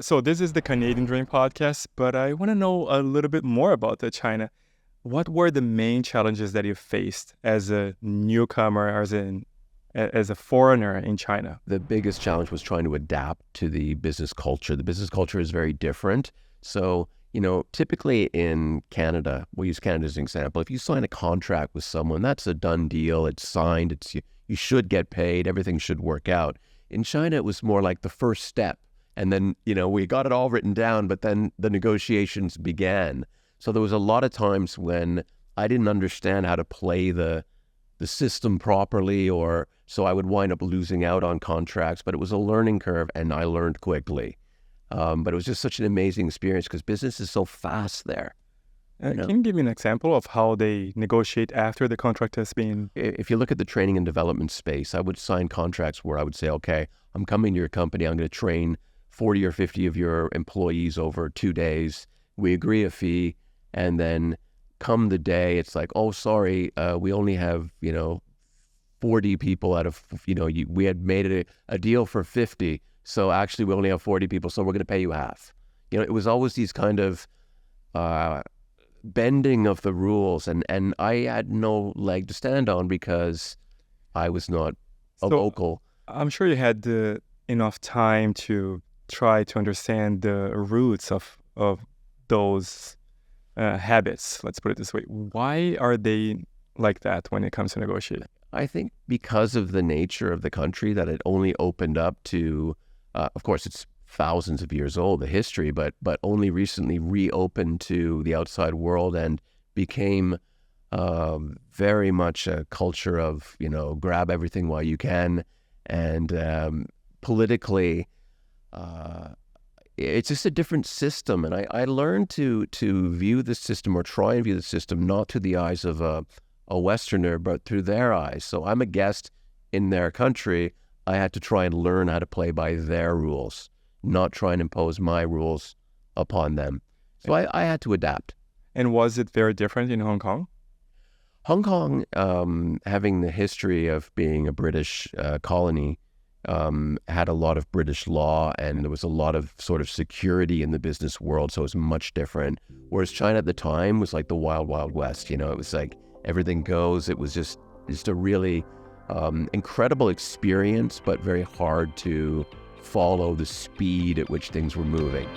So this is the Canadian Dream podcast, but I want to know a little bit more about China. What were the main challenges that you faced as a newcomer, as a foreigner in China? The biggest challenge was trying to adapt to the business culture. The business culture is very different. So, typically in Canada, we'll use Canada as an example. If you sign a contract with someone, that's a done deal. It's signed. You should get paid. Everything should work out. In China, it was more like the first step. And then, we got it all written down, but then the negotiations began. So there was a lot of times when I didn't understand how to play the system properly, or so I would wind up losing out on contracts. But it was a learning curve, and I learned quickly. But it was just such an amazing experience because business is so fast there. Can you give me an example of how they negotiate after the contract has been? If you look at the training and development space, I would sign contracts where I would say, okay, I'm coming to your company. I'm going to train 40 or 50 of your employees over 2 days. We agree a fee. And then come the day, it's like, oh, sorry, we only have, 40 people out of, we had made a deal for 50. So actually we only have 40 people. So we're going to pay you half. It was always these kind of bending of the rules. And I had no leg to stand on because I was not a local. I'm sure you had enough time to try to understand the roots of those habits, let's put it this way. Why are they like that when it comes to negotiating? I think because of the nature of the country, that it only opened up to, of course, it's thousands of years old, the history, but only recently reopened to the outside world and became very much a culture of, grab everything while you can. And politically, it's just a different system. And I learned to view the system, or try and view the system, not through the eyes of a Westerner, but through their eyes. So I'm a guest in their country. I had to try and learn how to play by their rules, not try and impose my rules upon them. So I had to adapt. And was it very different in Hong Kong? Hong Kong, having the history of being a British colony, had a lot of British law, and there was a lot of sort of security in the business world, so it was much different. Whereas China at the time was like the wild, wild west. It was like everything goes. It was just a really incredible experience, but very hard to follow the speed at which things were moving.